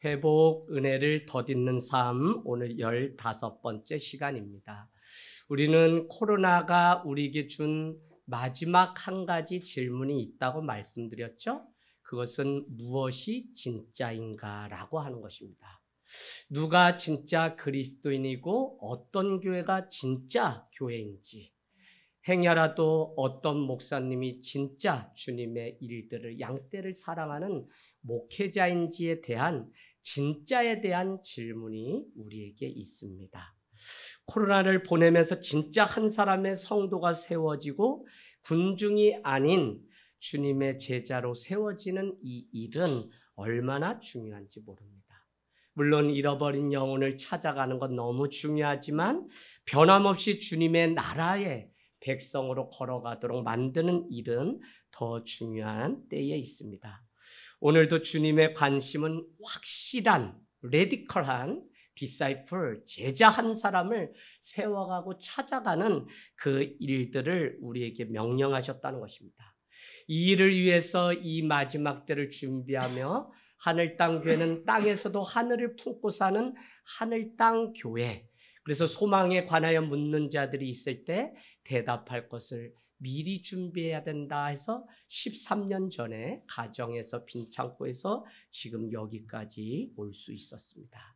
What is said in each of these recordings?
회복, 은혜를 덧입는 삶, 오늘 15번째 시간입니다. 우리는 코로나가 우리에게 준 마지막 한 가지 질문이 있다고 말씀드렸죠? 그것은 무엇이 진짜인가 라고 하는 것입니다. 누가 진짜 그리스도인이고 어떤 교회가 진짜 교회인지, 행여라도 어떤 목사님이 진짜 주님의 일들을 양떼를 사랑하는 목회자인지에 대한 진짜에 대한 질문이 우리에게 있습니다. 코로나를 보내면서 진짜 한 사람의 성도가 세워지고 군중이 아닌 주님의 제자로 세워지는 이 일은 얼마나 중요한지 모릅니다. 물론 잃어버린 영혼을 찾아가는 건 너무 중요하지만 변함없이 주님의 나라의 백성으로 걸어가도록 만드는 일은 더 중요한 때에 있습니다. 오늘도 주님의 관심은 확실한, 레디컬한 디사이플, 제자 한 사람을 세워가고 찾아가는 그 일들을 우리에게 명령하셨다는 것입니다. 이 일을 위해서 이 마지막 때를 준비하며 하늘 땅 교회는 땅에서도 하늘을 품고 사는 하늘 땅 교회, 그래서 소망에 관하여 묻는 자들이 있을 때 대답할 것을 미리 준비해야 된다 해서 13년 전에 가정에서 빈창고에서 지금 여기까지 올 수 있었습니다.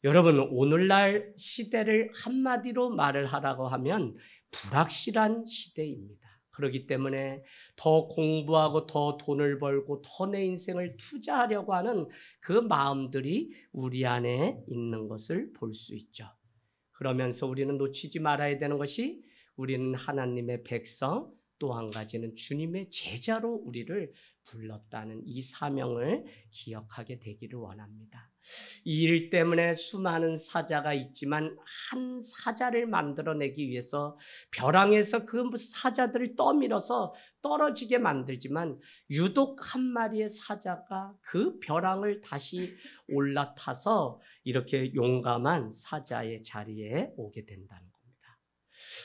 여러분, 오늘날 시대를 한마디로 말을 하라고 하면 불확실한 시대입니다. 그렇기 때문에 더 공부하고 더 돈을 벌고 더 내 인생을 투자하려고 하는 그 마음들이 우리 안에 있는 것을 볼 수 있죠. 그러면서 우리는 놓치지 말아야 되는 것이 우리는 하나님의 백성, 또 한 가지는 주님의 제자로 우리를 불렀다는 이 사명을 기억하게 되기를 원합니다. 이 일 때문에 수많은 사자가 있지만 한 사자를 만들어내기 위해서 벼랑에서 그 사자들을 떠밀어서 떨어지게 만들지만 유독 한 마리의 사자가 그 벼랑을 다시 올라타서 이렇게 용감한 사자의 자리에 오게 된다는 겁니다.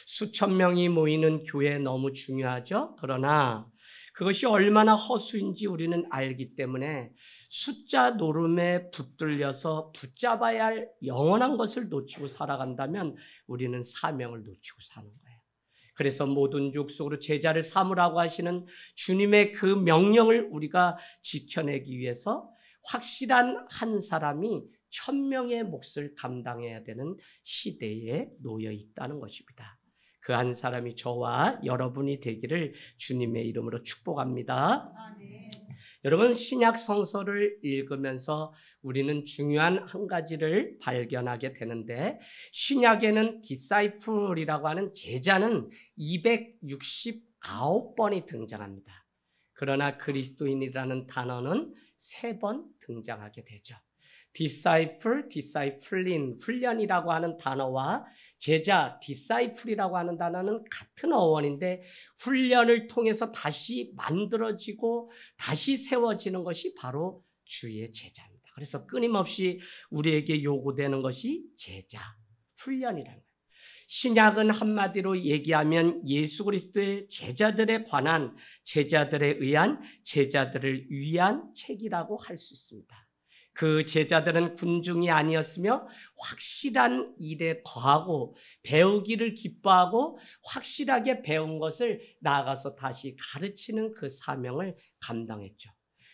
수천 명이 모이는 교회 너무 중요하죠? 그러나 그것이 얼마나 허수인지 우리는 알기 때문에 숫자 노름에 붙들려서 붙잡아야 할 영원한 것을 놓치고 살아간다면 우리는 사명을 놓치고 사는 거예요. 그래서 모든 족속으로 제자를 삼으라고 하시는 주님의 그 명령을 우리가 지켜내기 위해서 확실한 한 사람이 1000명의 몫을 감당해야 되는 시대에 놓여 있다는 것입니다. 그 한 사람이 저와 여러분이 되기를 주님의 이름으로 축복합니다. 여러분, 신약 성서를 읽으면서 우리는 중요한 한 가지를 발견하게 되는데, 신약에는 디사이플이라고 하는 제자는 269번이 등장합니다. 그러나 그리스도인이라는 단어는 3번 등장하게 되죠. 디사이플, 디사이플린, 훈련이라고 하는 단어와 제자, 디사이플이라고 하는 단어는 같은 어원인데 훈련을 통해서 다시 만들어지고 다시 세워지는 것이 바로 주의 제자입니다. 그래서 끊임없이 우리에게 요구되는 것이 제자, 훈련이라는 거예요. 신약은 한마디로 얘기하면 예수 그리스도의 제자들에 관한, 제자들에 의한, 제자들을 위한 책이라고 할 수 있습니다. 그 제자들은 군중이 아니었으며 확실한 일에 거하고 배우기를 기뻐하고 확실하게 배운 것을 나아가서 다시 가르치는 그 사명을 감당했죠.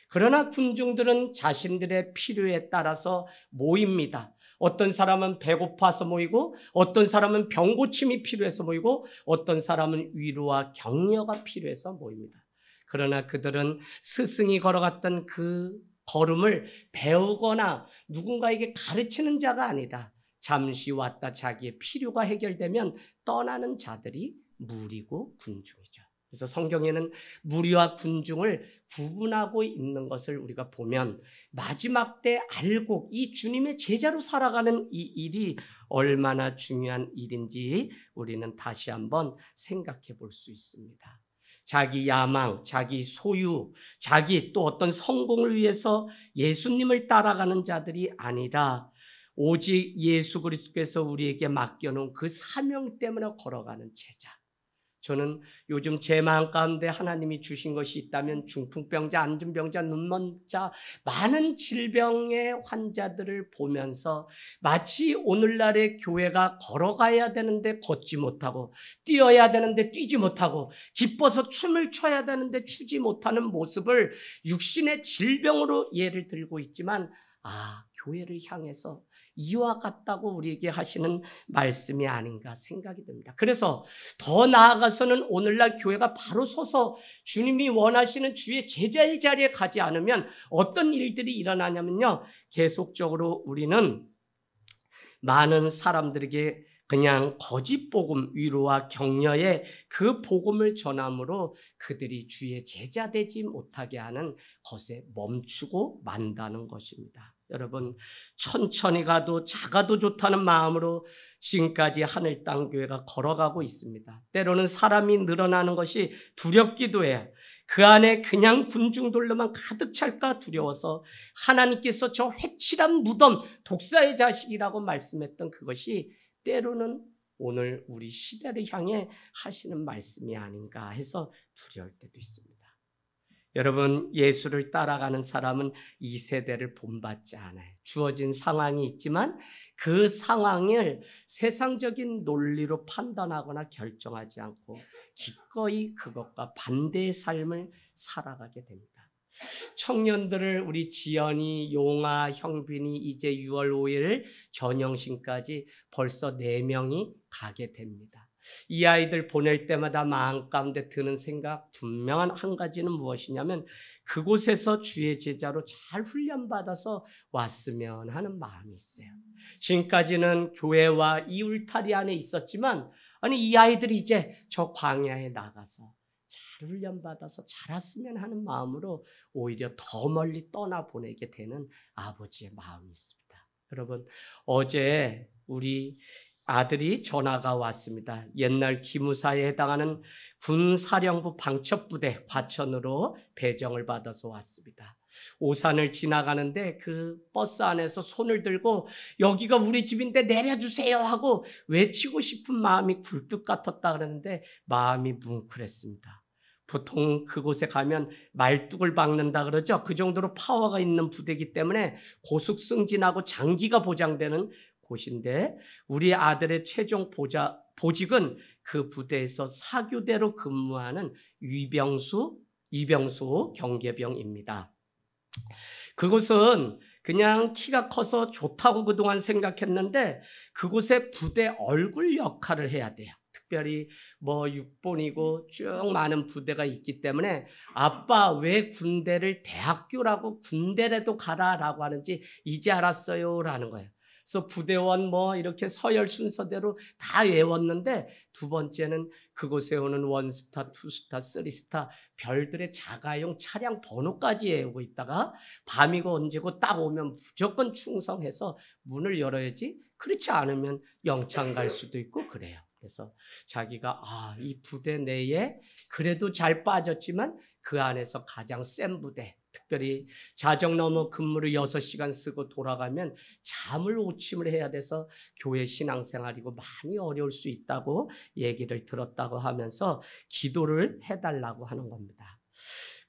그러나 군중들은 자신들의 필요에 따라서 모입니다. 어떤 사람은 배고파서 모이고 어떤 사람은 병고침이 필요해서 모이고 어떤 사람은 위로와 격려가 필요해서 모입니다. 그러나 그들은 스승이 걸어갔던 그 걸음을 배우거나 누군가에게 가르치는 자가 아니다. 잠시 왔다 자기의 필요가 해결되면 떠나는 자들이 무리고 군중이죠. 그래서 성경에는 무리와 군중을 구분하고 있는 것을 우리가 보면 마지막 때 알고 이 주님의 제자로 살아가는 이 일이 얼마나 중요한 일인지 우리는 다시 한번 생각해 볼 수 있습니다. 자기 야망, 자기 소유, 자기 또 어떤 성공을 위해서 예수님을 따라가는 자들이 아니라 오직 예수 그리스도께서 우리에게 맡겨놓은 그 사명 때문에 걸어가는 제자. 저는 요즘 제 마음 가운데 하나님이 주신 것이 있다면 중풍병자, 안진병자, 눈먼자, 많은 질병의 환자들을 보면서 마치 오늘날의 교회가 걸어가야 되는데 걷지 못하고, 뛰어야 되는데 뛰지 못하고, 기뻐서 춤을 춰야 되는데 추지 못하는 모습을 육신의 질병으로 예를 들고 있지만, 교회를 향해서 이와 같다고 우리에게 하시는 말씀이 아닌가 생각이 듭니다. 그래서 더 나아가서는 오늘날 교회가 바로 서서 주님이 원하시는 주의 제자의 자리에 가지 않으면 어떤 일들이 일어나냐면요, 계속적으로 우리는 많은 사람들에게 그냥 거짓 복음, 위로와 격려의 그 복음을 전함으로 그들이 주의 제자 되지 못하게 하는 것에 멈추고 만다는 것입니다. 여러분, 천천히 가도 작아도 좋다는 마음으로 지금까지 하늘 땅 교회가 걸어가고 있습니다. 때로는 사람이 늘어나는 것이 두렵기도 해요. 그 안에 그냥 군중들로만 가득 찰까 두려워서 하나님께서 저 회칠한 무덤, 독사의 자식이라고 말씀했던 그것이 때로는 오늘 우리 시대를 향해 하시는 말씀이 아닌가 해서 두려울 때도 있습니다. 여러분, 예수를 따라가는 사람은 이 세대를 본받지 않아요. 주어진 상황이 있지만 그 상황을 세상적인 논리로 판단하거나 결정하지 않고 기꺼이 그것과 반대의 삶을 살아가게 됩니다. 청년들을 우리 지연이, 용아, 형빈이 이제 6월 5일 전영신까지 벌써 4명이 가게 됩니다. 이 아이들 보낼 때마다 마음 가운데 드는 생각 분명한 한 가지는 무엇이냐면 그곳에서 주의 제자로 잘 훈련받아서 왔으면 하는 마음이 있어요. 지금까지는 교회와 이 울타리 안에 있었지만 이 아이들이 이제 저 광야에 나가서 잘 훈련받아서 자랐으면 하는 마음으로 오히려 더 멀리 떠나보내게 되는 아버지의 마음이 있습니다. 여러분, 어제 우리 아들이 전화가 왔습니다. 옛날 기무사에 해당하는 군사령부 방첩부대 과천으로 배정을 받아서 왔습니다. 오산을 지나가는데 그 버스 안에서 손을 들고 여기가 우리 집인데 내려주세요 하고 외치고 싶은 마음이 굴뚝 같았다 그러는데 마음이 뭉클했습니다. 보통 그곳에 가면 말뚝을 박는다 그러죠. 그 정도로 파워가 있는 부대이기 때문에 고속 승진하고 장기가 보장되는 곳인데 우리 아들의 최종 보직은 그 부대에서 사교대로 근무하는 이병수 경계병입니다. 그곳은 그냥 키가 커서 좋다고 그동안 생각했는데 그곳에 부대 얼굴 역할을 해야 돼요. 특별히 6본이고 쭉 많은 부대가 있기 때문에 아빠 왜 군대를 대학교라고 군대라도 가라라고 하는지 이제 알았어요 라는 거예요. 그래서 부대원 이렇게 서열 순서대로 다 외웠는데 두 번째는 그곳에 오는 1스타, 2스타, 3스타 별들의 자가용 차량 번호까지 외우고 있다가 밤이고 언제고 딱 오면 무조건 충성해서 문을 열어야지 그렇지 않으면 영창 갈 수도 있고 그래요. 그래서 자기가 이 부대 내에 그래도 잘 빠졌지만 그 안에서 가장 센 부대, 특별히 자정 넘어 근무를 6시간 쓰고 돌아가면 잠을 오침을 해야 돼서 교회 신앙생활이고 많이 어려울 수 있다고 얘기를 들었다고 하면서 기도를 해달라고 하는 겁니다.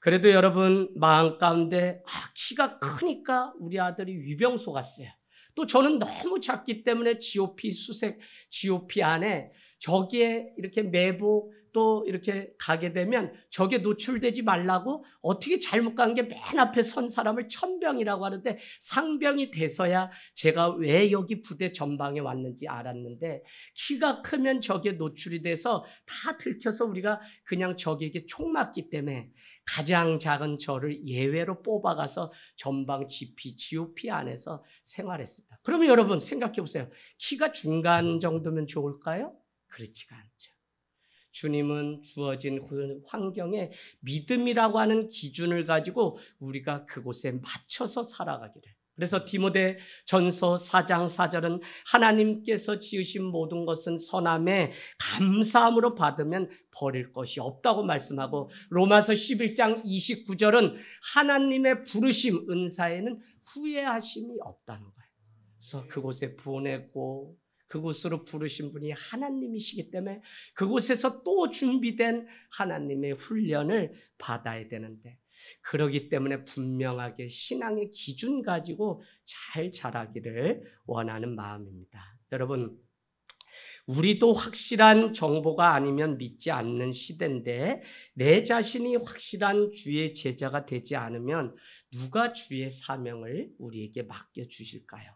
그래도 여러분 마음 가운데 키가 크니까 우리 아들이 위병소 갔어요. 또 저는 너무 작기 때문에 GOP 수색, GOP 안에 저기에 이렇게 매복 또 이렇게 가게 되면 저게 노출되지 말라고 어떻게 잘못 간 게 맨 앞에 선 사람을 천병이라고 하는데 상병이 돼서야 제가 왜 여기 부대 전방에 왔는지 알았는데 키가 크면 저게 노출이 돼서 다 들켜서 우리가 그냥 저기에게 총 맞기 때문에 가장 작은 저를 예외로 뽑아가서 전방 GOP 안에서 생활했습니다. 그러면 여러분 생각해 보세요. 키가 중간 정도면 좋을까요? 그렇지가 않죠. 주님은 주어진 그 환경에 믿음이라고 하는 기준을 가지고 우리가 그곳에 맞춰서 살아가기를. 그래서 디모데 전서 4장 4절은 하나님께서 지으신 모든 것은 선함에 감사함으로 받으면 버릴 것이 없다고 말씀하고 로마서 11장 29절은 하나님의 부르심 은사에는 후회하심이 없다는 거예요. 그래서 그곳에 보내고 그곳으로 부르신 분이 하나님이시기 때문에 그곳에서 또 준비된 하나님의 훈련을 받아야 되는데, 그러기 때문에 분명하게 신앙의 기준 가지고 잘 자라기를 원하는 마음입니다. 여러분, 우리도 확실한 정보가 아니면 믿지 않는 시대인데, 내 자신이 확실한 주의 제자가 되지 않으면 누가 주의 사명을 우리에게 맡겨주실까요?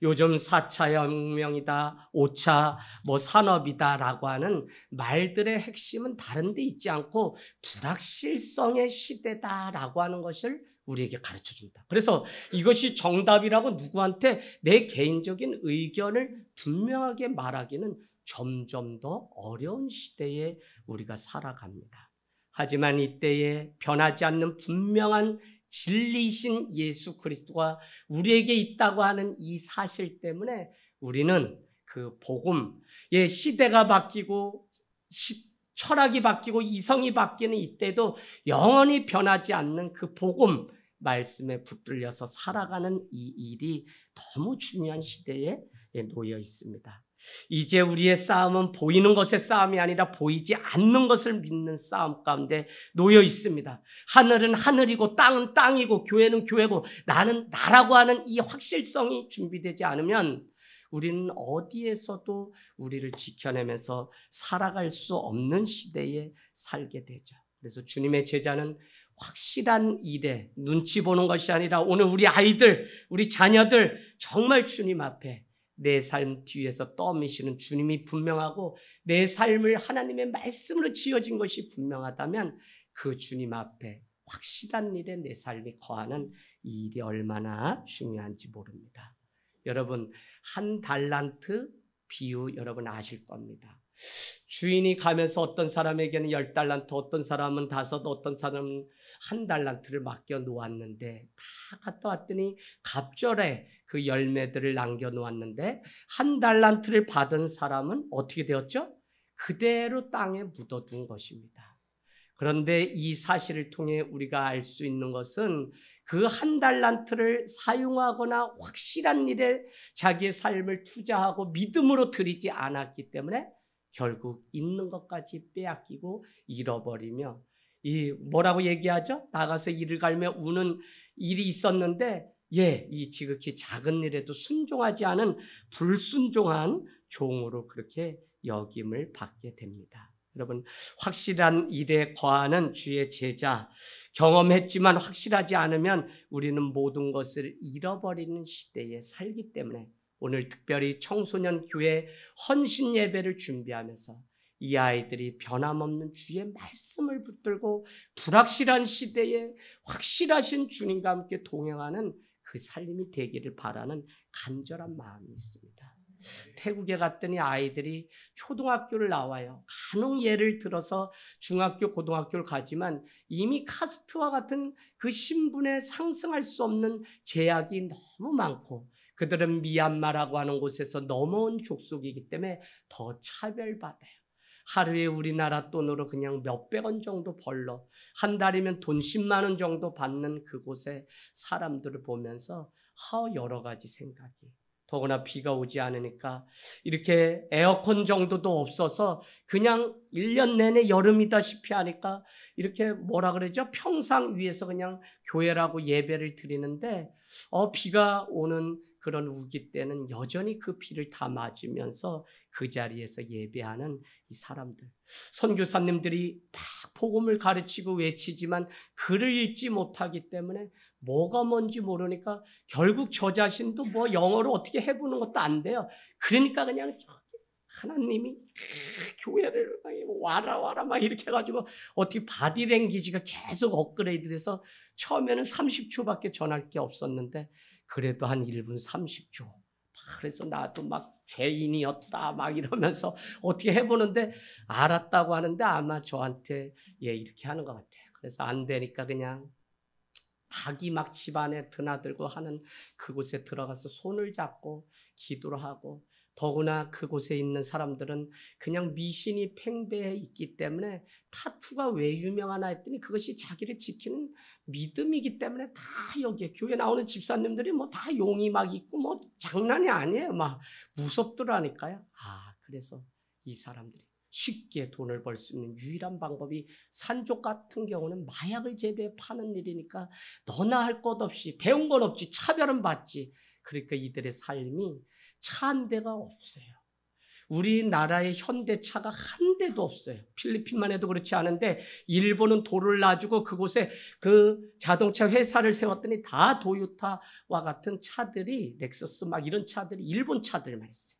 요즘 4차 혁명이다, 5차 산업이다라고 하는 말들의 핵심은 다른 데 있지 않고 불확실성의 시대다라고 하는 것을 우리에게 가르쳐준다. 그래서 이것이 정답이라고 누구한테 내 개인적인 의견을 분명하게 말하기는 점점 더 어려운 시대에 우리가 살아갑니다. 하지만 이때에 변하지 않는 분명한 진리이신 예수 그리스도가 우리에게 있다고 하는 이 사실 때문에 우리는 그 복음의 시대가 바뀌고 철학이 바뀌고 이성이 바뀌는 이때도 영원히 변하지 않는 그 복음 말씀에 붙들려서 살아가는 이 일이 너무 중요한 시대에 놓여 있습니다. 이제 우리의 싸움은 보이는 것의 싸움이 아니라 보이지 않는 것을 믿는 싸움 가운데 놓여 있습니다. 하늘은 하늘이고 땅은 땅이고 교회는 교회고 나는 나라고 하는 이 확실성이 준비되지 않으면 우리는 어디에서도 우리를 지켜내면서 살아갈 수 없는 시대에 살게 되죠. 그래서 주님의 제자는 확실한 일에 눈치 보는 것이 아니라 오늘 우리 아이들, 우리 자녀들 정말 주님 앞에 내 삶 뒤에서 떠미시는 주님이 분명하고 내 삶을 하나님의 말씀으로 지어진 것이 분명하다면 그 주님 앞에 확실한 일에 내 삶이 거하는 이 일이 얼마나 중요한지 모릅니다. 여러분, 한 달란트 비유 여러분 아실 겁니다. 주인이 가면서 어떤 사람에게는 10달란트, 어떤 사람은 5, 어떤 사람은 1달란트를 맡겨 놓았는데 다 갔다 왔더니 갑절에 그 열매들을 남겨 놓았는데 1달란트를 받은 사람은 어떻게 되었죠? 그대로 땅에 묻어둔 것입니다. 그런데 이 사실을 통해 우리가 알 수 있는 것은 그 1달란트를 사용하거나 확실한 일에 자기의 삶을 투자하고 믿음으로 드리지 않았기 때문에 결국 있는 것까지 빼앗기고 잃어버리며 이 뭐라고 얘기하죠? 나가서 이를 갈며 우는 일이 있었는데 이 지극히 작은 일에도 순종하지 않은 불순종한 종으로 그렇게 여김을 받게 됩니다. 여러분, 확실한 일에 거하는 주의 제자, 경험했지만 확실하지 않으면 우리는 모든 것을 잃어버리는 시대에 살기 때문에 오늘 특별히 청소년 교회 헌신 예배를 준비하면서 이 아이들이 변함없는 주의 말씀을 붙들고 불확실한 시대에 확실하신 주님과 함께 동행하는 그 삶이 되기를 바라는 간절한 마음이 있습니다. 태국에 갔더니 아이들이 초등학교를 나와요. 간혹 예를 들어서 중학교, 고등학교를 가지만 이미 카스트와 같은 그 신분에 상승할 수 없는 제약이 너무 많고 그들은 미얀마라고 하는 곳에서 넘어온 족속이기 때문에 더 차별받아요. 하루에 우리나라 돈으로 그냥 몇백 원 정도 벌러 한 달이면 돈 10만 원 정도 받는 그곳의 사람들을 보면서 여러 가지 생각이, 더구나 비가 오지 않으니까 이렇게 에어컨 정도도 없어서 그냥 1년 내내 여름이다시피 하니까 이렇게 뭐라 그러죠? 평상 위에서 그냥 교회라고 예배를 드리는데 비가 오는 그런 우기 때는 여전히 그 비를 다 맞으면서 그 자리에서 예배하는 이 사람들. 선교사님들이 막 복음을 가르치고 외치지만 글을 읽지 못하기 때문에 뭐가 뭔지 모르니까 결국 저 자신도 영어로 어떻게 해보는 것도 안 돼요. 그러니까 그냥 하나님이 교회를 와라 막 이렇게 해가지고 어떻게 바디랭귀지가 계속 업그레이드 돼서 처음에는 30초밖에 전할 게 없었는데 그래도 한 1분 30초. 그래서 나도 막 죄인이었다 막 이러면서 어떻게 해보는데 알았다고 하는데 아마 저한테 이렇게 하는 것 같아요. 그래서 안 되니까 그냥 닭이 막 집안에 드나들고 하는 그곳에 들어가서 손을 잡고 기도를 하고 더구나 그곳에 있는 사람들은 그냥 미신이 팽배해 있기 때문에 타투가 왜 유명하나 했더니 그것이 자기를 지키는 믿음이기 때문에 다 여기에 교회 나오는 집사님들이 뭐 다 용이 막 있고 뭐 장난이 아니에요. 막 무섭더라니까요. 그래서 이 사람들이 쉽게 돈을 벌 수 있는 유일한 방법이 산족 같은 경우는 마약을 재배해 파는 일이니까 너나 할 것 없이 배운 건 없지 차별은 받지. 그러니까 이들의 삶이 차 한 대가 없어요. 우리나라의 현대차가 한 대도 없어요. 필리핀만 해도 그렇지 않은데 일본은 도를 놔주고 그곳에 그 자동차 회사를 세웠더니 다 도요타와 같은 차들이 렉서스 막 이런 차들이 일본 차들만 있어요.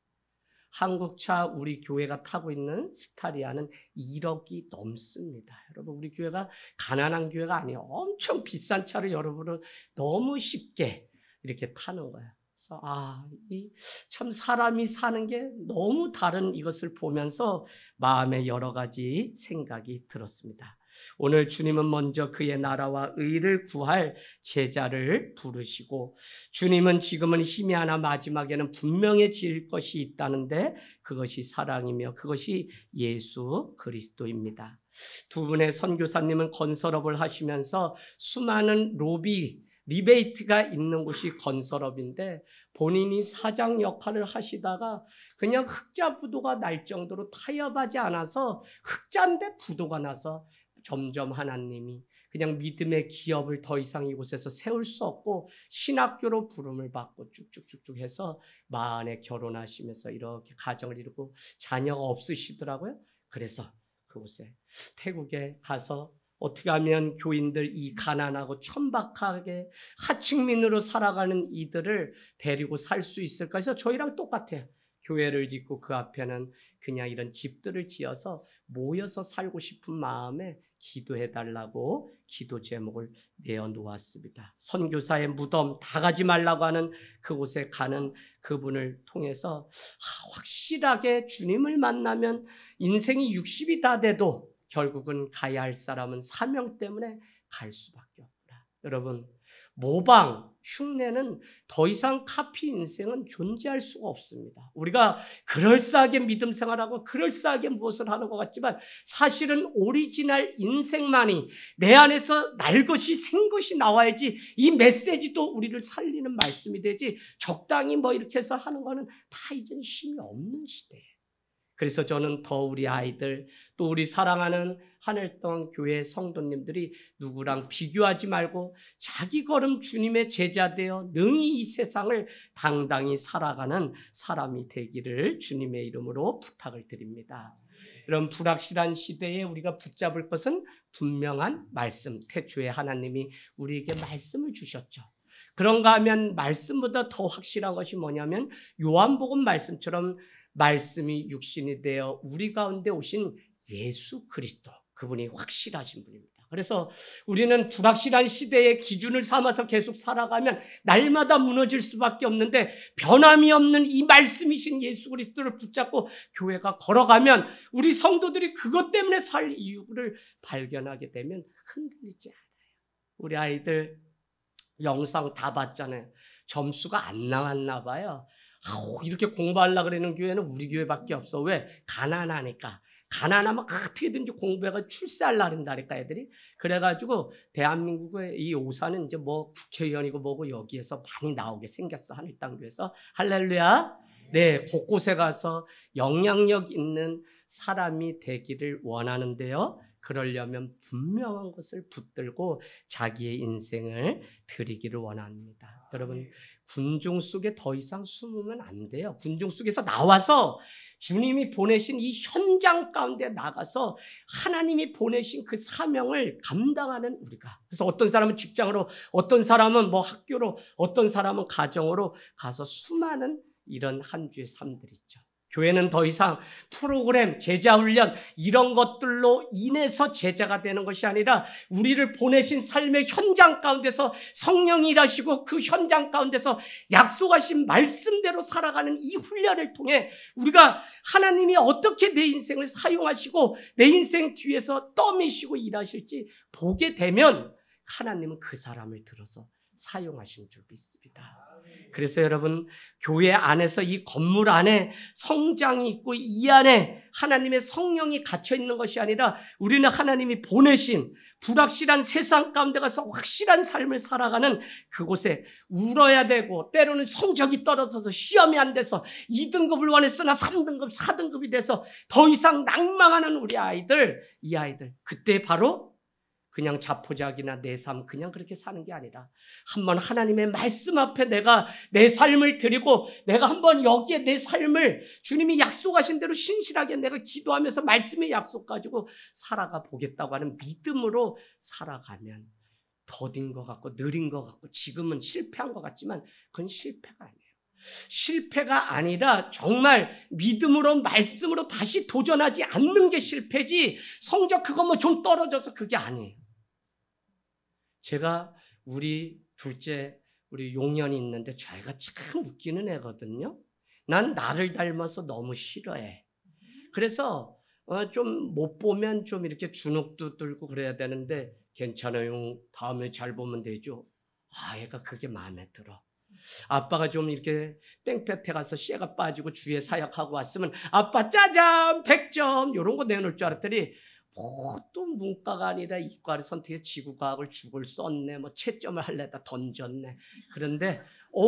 한국 차 우리 교회가 타고 있는 스타리아는 1억이 넘습니다. 여러분 우리 교회가 가난한 교회가 아니에요. 엄청 비싼 차를 여러분은 너무 쉽게 이렇게 타는 거예요. 그래서 참 사람이 사는 게 너무 다른 이것을 보면서 마음에 여러 가지 생각이 들었습니다. 오늘 주님은 먼저 그의 나라와 의를 구할 제자를 부르시고 주님은 지금은 희미하나 마지막에는 분명해질 것이 있다는데 그것이 사랑이며 그것이 예수 그리스도입니다. 두 분의 선교사님은 건설업을 하시면서 수많은 리베이트가 있는 곳이 건설업인데 본인이 사장 역할을 하시다가 그냥 흑자 부도가 날 정도로 타협하지 않아서 흑자인데 부도가 나서 점점 하나님이 그냥 믿음의 기업을 더 이상 이곳에서 세울 수 없고 신학교로 부름을 받고 쭉쭉쭉쭉 해서 마흔에 결혼하시면서 이렇게 가정을 이루고 자녀가 없으시더라고요. 그래서 그곳에 태국에 가서 어떻게 하면 교인들 이 가난하고 천박하게 하층민으로 살아가는 이들을 데리고 살 수 있을까 해서 저희랑 똑같아요. 교회를 짓고 그 앞에는 그냥 이런 집들을 지어서 모여서 살고 싶은 마음에 기도해달라고 기도 제목을 내어놓았습니다. 선교사의 무덤 다 가지 말라고 하는 그곳에 가는 그분을 통해서 확실하게 주님을 만나면 인생이 60이 다 돼도 결국은 가야 할 사람은 사명 때문에 갈 수밖에 없구나. 여러분 모방, 흉내는 더 이상 카피 인생은 존재할 수가 없습니다. 우리가 그럴싸하게 믿음 생활하고 그럴싸하게 무엇을 하는 것 같지만 사실은 오리지널 인생만이 내 안에서 날 것이 생 것이 나와야지 이 메시지도 우리를 살리는 말씀이 되지 적당히 뭐 이렇게 해서 하는 거는 다 이제는 힘이 없는 시대예요. 그래서 저는 더 우리 아이들 또 우리 사랑하는 하늘동 교회 성도님들이 누구랑 비교하지 말고 자기 걸음 주님의 제자 되어 능히 이 세상을 당당히 살아가는 사람이 되기를 주님의 이름으로 부탁을 드립니다. 이런 불확실한 시대에 우리가 붙잡을 것은 분명한 말씀. 태초에 하나님이 우리에게 말씀을 주셨죠. 그런가 하면 말씀보다 더 확실한 것이 뭐냐면 요한복음 말씀처럼 말씀이 육신이 되어 우리 가운데 오신 예수 그리스도, 그분이 확실하신 분입니다. 그래서 우리는 불확실한 시대의 기준을 삼아서 계속 살아가면 날마다 무너질 수밖에 없는데 변함이 없는 이 말씀이신 예수 그리스도를 붙잡고 교회가 걸어가면 우리 성도들이 그것 때문에 살 이유를 발견하게 되면 흔들리지 않아요. 우리 아이들 영상 다 봤잖아요. 점수가 안 나왔나 봐요. 이렇게 공부하려고 그러는 교회는 우리 교회밖에 없어. 왜? 가난하니까. 가난하면 어떻게든지 공부해가 출세하려고 한다니까 애들이. 그래가지고 대한민국의 이 오사는 이제 뭐 국회의원이고 뭐고 여기에서 많이 나오게 생겼어. 하늘땅교회에서. 할렐루야. 네, 곳곳에 가서 영향력 있는 사람이 되기를 원하는데요. 그러려면 분명한 것을 붙들고 자기의 인생을 드리기를 원합니다. 여러분, 군중 속에 더 이상 숨으면 안 돼요. 군중 속에서 나와서 주님이 보내신 이 현장 가운데 나가서 하나님이 보내신 그 사명을 감당하는 우리가. 그래서 어떤 사람은 직장으로, 어떤 사람은 뭐 학교로, 어떤 사람은 가정으로 가서 수많은 이런 한 주의 삶들이 있죠. 교회는 더 이상 프로그램, 제자훈련 이런 것들로 인해서 제자가 되는 것이 아니라 우리를 보내신 삶의 현장 가운데서 성령이 일하시고 그 현장 가운데서 약속하신 말씀대로 살아가는 이 훈련을 통해 우리가 하나님이 어떻게 내 인생을 사용하시고 내 인생 뒤에서 떠미시고 일하실지 보게 되면 하나님은 그 사람을 들어서 사용하신 줄 믿습니다. 그래서 여러분, 교회 안에서 이 건물 안에 성장이 있고 이 안에 하나님의 성령이 갇혀 있는 것이 아니라 우리는 하나님이 보내신 불확실한 세상 가운데 가서 확실한 삶을 살아가는 그곳에 울어야 되고, 때로는 성적이 떨어져서 시험이 안 돼서 2등급을 원했으나 3등급, 4등급이 돼서 더 이상 낭망하는 우리 아이들, 이 아이들, 그때 바로 그냥 자포자기나 내 삶 그냥 그렇게 사는 게 아니라 한번 하나님의 말씀 앞에 내가 내 삶을 드리고, 내가 한번 여기에 내 삶을 주님이 약속하신 대로 신실하게 내가 기도하면서 말씀의 약속 가지고 살아가 보겠다고 하는 믿음으로 살아가면, 더딘 것 같고 느린 것 같고 지금은 실패한 것 같지만 그건 실패가 아니에요. 실패가 아니라 정말 믿음으로 말씀으로 다시 도전하지 않는 게 실패지, 성적 그거 뭐 좀 떨어져서 그게 아니에요. 제가 우리 둘째 우리 용연이 있는데 저희가 참 웃기는 애거든요. 난 나를 닮아서 너무 싫어해. 그래서 좀 못 보면 좀 이렇게 주눅도 들고 그래야 되는데, 괜찮아요, 다음에 잘 보면 되죠. 애가 그게 마음에 들어. 아빠가 좀 이렇게 땡볕에 가서 쇠가 빠지고 주위에 사역하고 왔으면 아빠 짜잔 100점 이런 거 내놓을 줄 알았더니 또 문과가 아니라 이과를 선택해 지구과학을 죽을 썼네, 뭐 채점을 할래다 던졌네. 그런데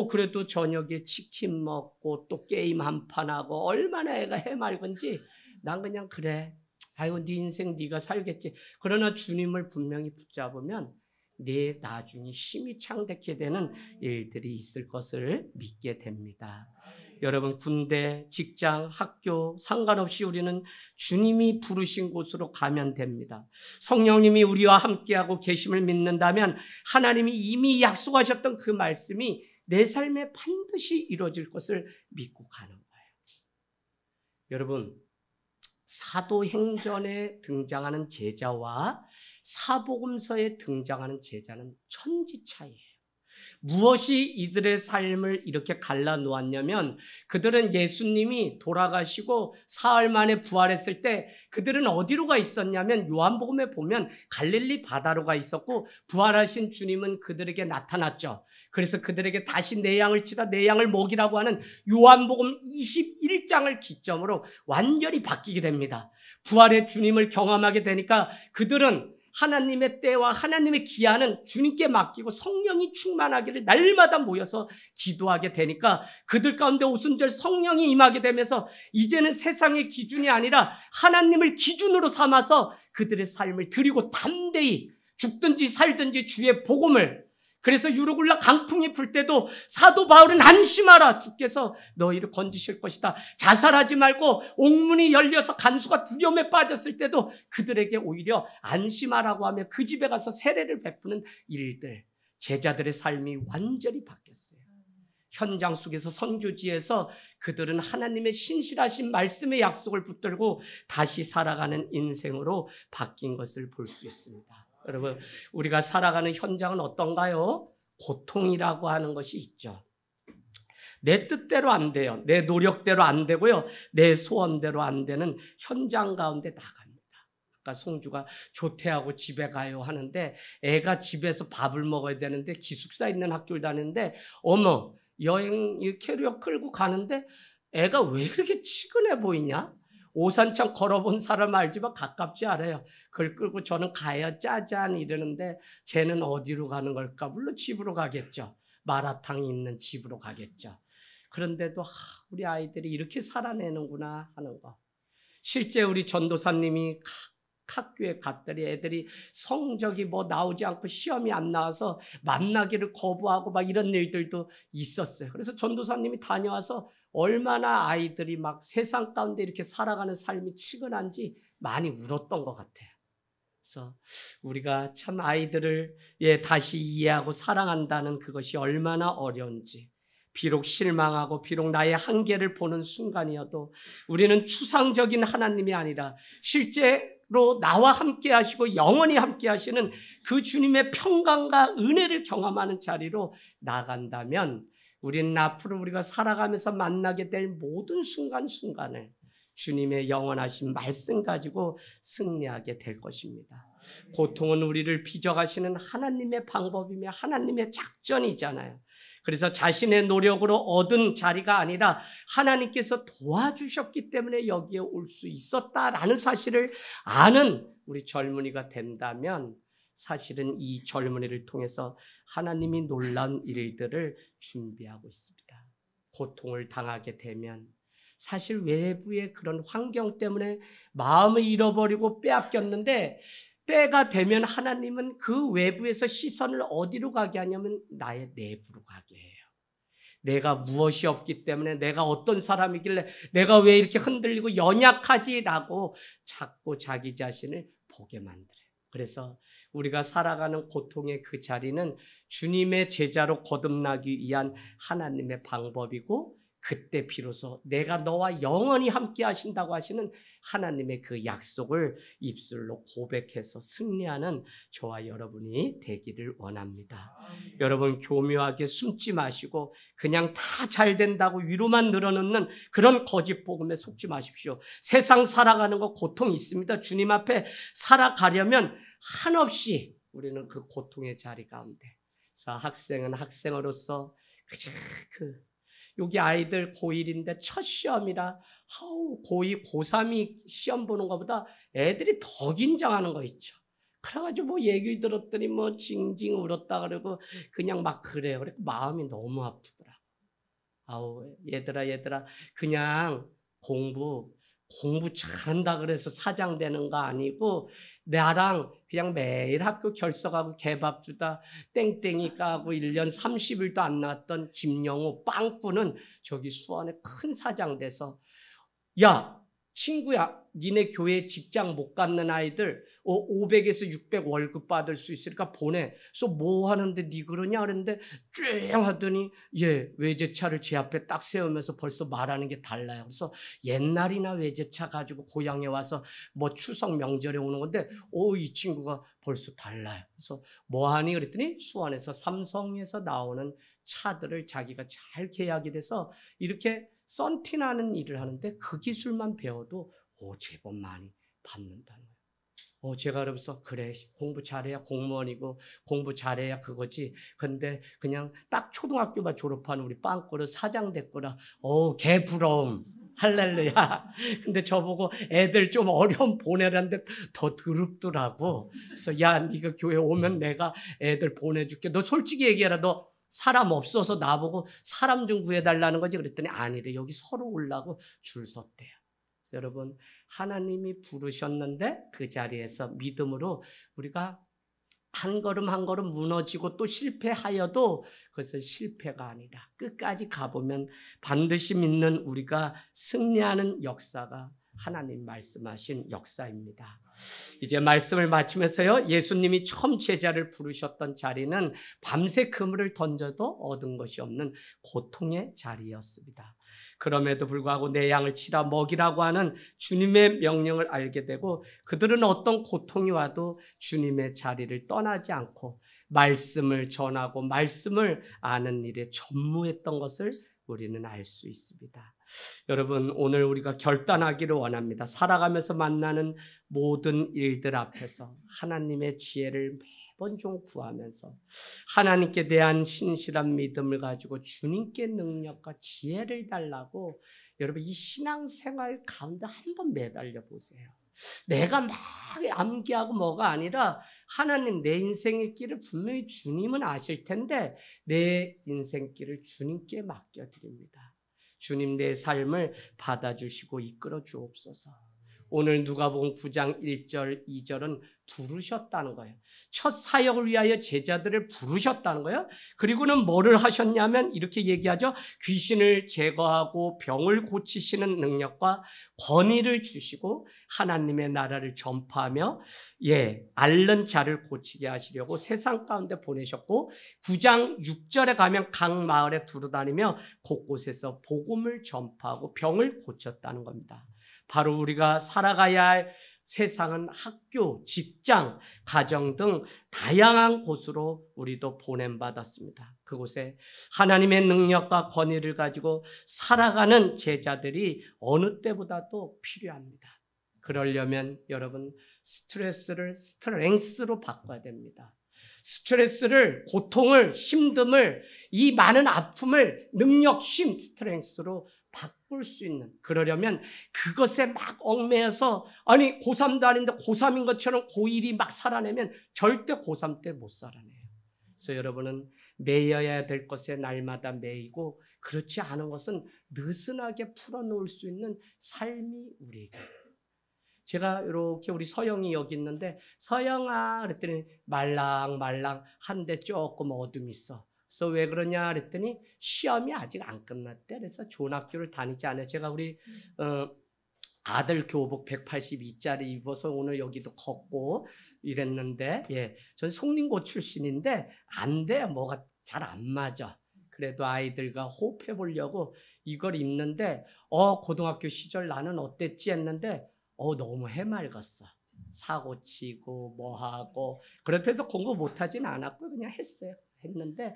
그래도 저녁에 치킨 먹고 또 게임 한판 하고 얼마나 애가 해맑은지 난 그냥 그래, 아이고 네 인생 네가 살겠지. 그러나 주님을 분명히 붙잡으면 내 나중에 힘이 창대케 되는 일들이 있을 것을 믿게 됩니다. 여러분, 군대, 직장, 학교 상관없이 우리는 주님이 부르신 곳으로 가면 됩니다. 성령님이 우리와 함께하고 계심을 믿는다면 하나님이 이미 약속하셨던 그 말씀이 내 삶에 반드시 이루어질 것을 믿고 가는 거예요. 여러분, 사도행전에 등장하는 제자와 사복음서에 등장하는 제자는 천지 차이예요. 무엇이 이들의 삶을 이렇게 갈라놓았냐면, 그들은 예수님이 돌아가시고 사흘 만에 부활했을 때 그들은 어디로 가 있었냐면, 요한복음에 보면 갈릴리 바다로 가 있었고, 부활하신 주님은 그들에게 나타났죠. 그래서 그들에게 다시 내 양을 치라, 내 양을 먹이라고 하는 요한복음 21장을 기점으로 완전히 바뀌게 됩니다. 부활의 주님을 경험하게 되니까 그들은 하나님의 때와 하나님의 기한은 주님께 맡기고 성령이 충만하기를 날마다 모여서 기도하게 되니까 그들 가운데 오순절 성령이 임하게 되면서 이제는 세상의 기준이 아니라 하나님을 기준으로 삼아서 그들의 삶을 드리고 담대히 죽든지 살든지 주의 복음을, 그래서 유르굴라 강풍이 불 때도 사도 바울은 안심하라, 주께서 너희를 건지실 것이다. 자살하지 말고, 옥문이 열려서 간수가 두려움에 빠졌을 때도 그들에게 오히려 안심하라고 하며 그 집에 가서 세례를 베푸는 일들, 제자들의 삶이 완전히 바뀌었어요. 현장 속에서 선교지에서 그들은 하나님의 신실하신 말씀의 약속을 붙들고 다시 살아가는 인생으로 바뀐 것을 볼 수 있습니다. 여러분, 우리가 살아가는 현장은 어떤가요? 고통이라고 하는 것이 있죠. 내 뜻대로 안 돼요. 내 노력대로 안 되고요. 내 소원대로 안 되는 현장 가운데 나갑니다. 아까 송주가 조퇴하고 집에 가요 하는데, 애가 집에서 밥을 먹어야 되는데 기숙사 있는 학교를 다니는데, 어머, 여행 캐리어 끌고 가는데 애가 왜 그렇게 치근해 보이냐? 오산천 걸어본 사람 알지만 가깝지 않아요. 그걸 끌고 저는 가요 짜잔 이러는데, 쟤는 어디로 가는 걸까? 물론 집으로 가겠죠. 마라탕이 있는 집으로 가겠죠. 그런데도 우리 아이들이 이렇게 살아내는구나 하는 거. 실제 우리 전도사님이 학교에 갔더니 애들이 성적이 뭐 나오지 않고 시험이 안 나와서 만나기를 거부하고 막 이런 일들도 있었어요. 그래서 전도사님이 다녀와서 얼마나 아이들이 막 세상 가운데 이렇게 살아가는 삶이 치근한지 많이 울었던 것 같아요. 그래서 우리가 참 아이들을 다시 이해하고 사랑한다는 그것이 얼마나 어려운지, 비록 실망하고 비록 나의 한계를 보는 순간이어도 우리는 추상적인 하나님이 아니라 실제로 나와 함께 하시고 영원히 함께 하시는 그 주님의 평강과 은혜를 경험하는 자리로 나간다면, 우리는 앞으로 우리가 살아가면서 만나게 될 모든 순간순간을 주님의 영원하신 말씀 가지고 승리하게 될 것입니다. 고통은 우리를 빚어가시는 하나님의 방법이며 하나님의 작전이잖아요. 그래서 자신의 노력으로 얻은 자리가 아니라 하나님께서 도와주셨기 때문에 여기에 올 수 있었다라는 사실을 아는 우리 젊은이가 된다면 사실은 이 젊은이를 통해서 하나님이 놀라운 일들을 준비하고 있습니다. 고통을 당하게 되면 사실 외부의 그런 환경 때문에 마음을 잃어버리고 빼앗겼는데 때가 되면 하나님은 그 외부에서 시선을 어디로 가게 하냐면 나의 내부로 가게 해요. 내가 무엇이 없기 때문에 내가 어떤 사람이길래 내가 왜 이렇게 흔들리고 연약하지라고 자꾸 자기 자신을 보게 만들어요. 그래서 우리가 살아가는 고통의 그 자리는 주님의 제자로 거듭나기 위한 하나님의 방법이고 그때 비로소 내가 너와 영원히 함께 하신다고 하시는 하나님의 그 약속을 입술로 고백해서 승리하는 저와 여러분이 되기를 원합니다. 여러분 교묘하게 숨지 마시고 그냥 다 잘 된다고 위로만 늘어놓는 그런 거짓 복음에 속지 마십시오. 세상 살아가는 거 고통 있습니다. 주님 앞에 살아가려면 한없이 우리는 그 고통의 자리 가운데. 그래서 학생은 학생으로서 여기 아이들 고1인데 첫 시험이라 고2, 고3이 시험 보는 것보다 애들이 더 긴장하는 거 있죠. 그래가지고 뭐 얘기 들었더니 뭐 징징 울었다 그러고 그냥 막 그래요. 그래서 마음이 너무 아프더라고. 얘들아 그냥 공부 잘한다 그래서 사장 되는 거 아니고 나랑 그냥 매일 학교 결석하고 개밥 주다 땡땡이 까고 1년 30일도 안 나왔던 김영호 빵꾸는 저기 수원에 큰 사장 돼서 야 친구야 니네 교회 직장 못 갖는 아이들 500에서 600 월급 받을 수 있으니까 보내. 그래서 뭐 하는데 니 그러냐 그랬는데 쭉 하더니 외제차를 제 앞에 딱 세우면서 벌써 말하는 게 달라요. 그래서 옛날이나 외제차 가지고 고향에 와서 뭐 추석 명절에 오는 건데 이 친구가 벌써 달라요. 그래서 뭐 하니 그랬더니 수원에서 삼성에서 나오는 차들을 자기가 잘 계약이 돼서 이렇게 썬티나는 일을 하는데 그 기술만 배워도 제법 많이 받는다는 거예요. 제가 그러면서 그래 공부 잘해야 공무원이고 공부 잘해야 그거지. 근데 그냥 딱 초등학교만 졸업한 우리 빵꾸를 사장 됐거라. 개 부러움. 할렐루야. 근데 저보고 애들 좀 어려움 보내라는데 더 더럽더라고. 그래서 야 네가 교회 오면 내가 애들 보내줄게. 너 솔직히 얘기해라. 너 사람 없어서 나보고 사람 좀 구해달라는 거지. 그랬더니 아니래. 여기 서로 오려고 줄 섰대요. 여러분 하나님이 부르셨는데 그 자리에서 믿음으로 우리가 한 걸음 한 걸음 무너지고 또 실패하여도 그것은 실패가 아니라 끝까지 가보면 반드시 믿는 우리가 승리하는 역사가 하나님 말씀하신 역사입니다. 이제 말씀을 마치면서요. 예수님이 처음 제자를 부르셨던 자리는 밤새 그물을 던져도 얻은 것이 없는 고통의 자리였습니다. 그럼에도 불구하고 내 양을 치라 먹이라고 하는 주님의 명령을 알게 되고 그들은 어떤 고통이 와도 주님의 자리를 떠나지 않고 말씀을 전하고 말씀을 아는 일에 전무했던 것을 우리는 알 수 있습니다. 여러분 오늘 우리가 결단하기를 원합니다. 살아가면서 만나는 모든 일들 앞에서 하나님의 지혜를 매번 좀 구하면서 하나님께 대한 신실한 믿음을 가지고 주님께 능력과 지혜를 달라고 여러분 이 신앙생활 가운데 한번 매달려 보세요. 내가 막 암기하고 뭐가 아니라 하나님 내 인생의 길을 분명히 주님은 아실 텐데 내 인생길을 주님께 맡겨드립니다. 주님 내 삶을 받아주시고 이끌어 주옵소서. 오늘 누가복음 9장 1절 2절은 부르셨다는 거예요. 첫 사역을 위하여 제자들을 부르셨다는 거예요. 그리고는 뭐를 하셨냐면 이렇게 얘기하죠. 귀신을 제거하고 병을 고치시는 능력과 권위를 주시고 하나님의 나라를 전파하며 앓는 자를 고치게 하시려고 세상 가운데 보내셨고 9장 6절에 가면 각 마을에 두루다니며 곳곳에서 복음을 전파하고 병을 고쳤다는 겁니다. 바로 우리가 살아가야 할 세상은 학교, 직장, 가정 등 다양한 곳으로 우리도 보냄받았습니다. 그곳에 하나님의 능력과 권위를 가지고 살아가는 제자들이 어느 때보다도 필요합니다. 그러려면 여러분 스트레스를 스트렝스로 바꿔야 됩니다. 스트레스를, 고통을, 힘듦을, 이 많은 아픔을 능력, 힘, 스트렝스로 바꿀 수 있는, 그러려면 그것에 막 얽매여서 아니 고3도 아닌데 고3인 것처럼 고1이 막 살아내면 절대 고3 때 못 살아내요. 그래서 여러분은 매여야 될 것에 날마다 매이고 그렇지 않은 것은 느슨하게 풀어놓을 수 있는 삶이 우리에게. 제가 이렇게 우리 서영이 여기 있는데 서영아 그랬더니 말랑말랑 한데 조금 어둠이 있어. 그래서 왜 그러냐 그랬더니 시험이 아직 안 끝났대. 그래서 좋은 학교를 다니지 않아요. 제가 우리 아들 교복 182짜리 입어서 오늘 여기도 걷고 이랬는데, 전 송림고 출신인데 안 돼. 뭐가 잘 안 맞아. 그래도 아이들과 호흡해 보려고 이걸 입는데 고등학교 시절 나는 어땠지 했는데 너무 해맑았어. 사고 치고 뭐하고 그렇다고 공부 못하진 않았고 그냥 했는데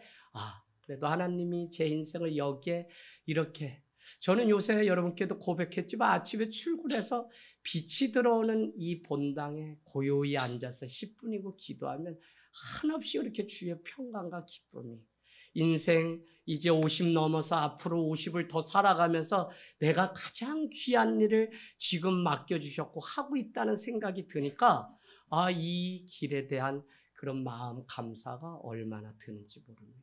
그래도 하나님이 제 인생을 여기에 이렇게, 저는 요새 여러분께도 고백했지만 아침에 출근해서 빛이 들어오는 이 본당에 고요히 앉아서 10분이고 기도하면 한없이 이렇게 주의 평강과 기쁨이, 인생 이제 50 넘어서 앞으로 50을 더 살아가면서 내가 가장 귀한 일을 지금 맡겨주셨고 하고 있다는 생각이 드니까 이 길에 대한 그런 마음 감사가 얼마나 드는지 모릅니다.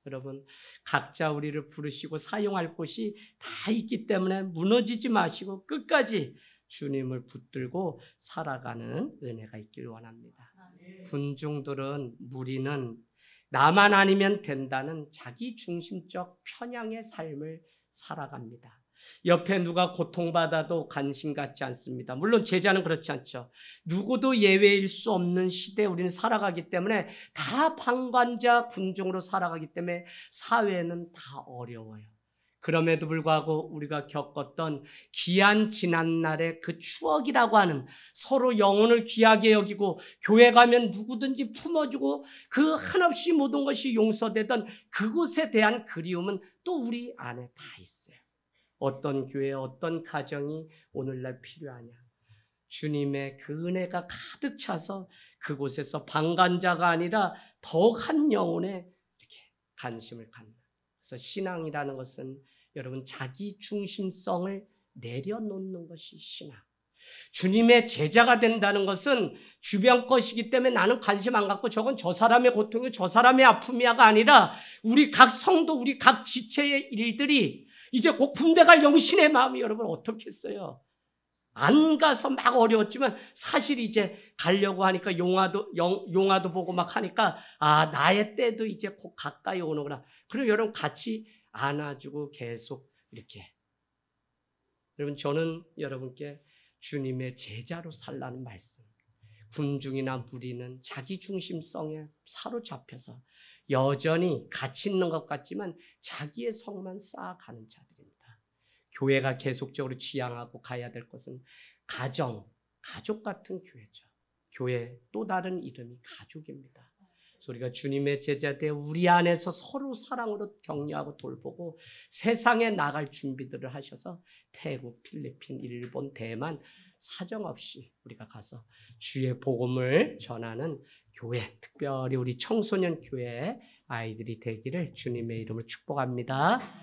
여러분 각자 우리를 부르시고 사용할 곳이 다 있기 때문에 무너지지 마시고 끝까지 주님을 붙들고 살아가는 은혜가 있길 원합니다. 군중들은, 무리는 나만 아니면 된다는 자기 중심적 편향의 삶을 살아갑니다. 옆에 누가 고통받아도 관심 갖지 않습니다. 물론 제자는 그렇지 않죠. 누구도 예외일 수 없는 시대에 우리는 살아가기 때문에 다 방관자 군중으로 살아가기 때문에 사회는 다 어려워요. 그럼에도 불구하고 우리가 겪었던 귀한 지난날의 그 추억이라고 하는, 서로 영혼을 귀하게 여기고 교회 가면 누구든지 품어주고 그 한없이 모든 것이 용서되던 그곳에 대한 그리움은 또 우리 안에 다 있어요. 어떤 교회, 어떤 가정이 오늘날 필요하냐? 주님의 그 은혜가 가득 차서 그곳에서 방관자가 아니라 더욱 한 영혼에 이렇게 관심을 갖는. 그래서 신앙이라는 것은 여러분 자기 중심성을 내려놓는 것이 신앙. 주님의 제자가 된다는 것은 주변 것이기 때문에 나는 관심 안 갖고 저건 저 사람의 고통이 저 사람의 아픔이야가 아니라 우리 각 성도, 우리 각 지체의 일들이 이제 곧 군대 갈 영신의 마음이 여러분 어떻겠어요? 안 가서 막 어려웠지만 사실 이제 가려고 하니까 용화도 보고 막 하니까 나의 때도 이제 곧 가까이 오는구나. 그리고 여러분 같이 안아주고 계속 이렇게. 여러분 저는 여러분께 주님의 제자로 살라는 말씀. 군중이나 무리는 자기 중심성에 사로잡혀서 여전히 가치 있는 것 같지만 자기의 성만 쌓아가는 자들입니다. 교회가 계속적으로 지향하고 가야 될 것은 가족 같은 교회죠. 교회 또 다른 이름이 가족입니다. 그래서 우리가 주님의 제자되 우리 안에서 서로 사랑으로 격려하고 돌보고 세상에 나갈 준비들을 하셔서 태국, 필리핀, 일본, 대만 사정없이 우리가 가서 주의 복음을 전하는 교회, 특별히 우리 청소년 교회 아이들이 되기를 주님의 이름으로 축복합니다.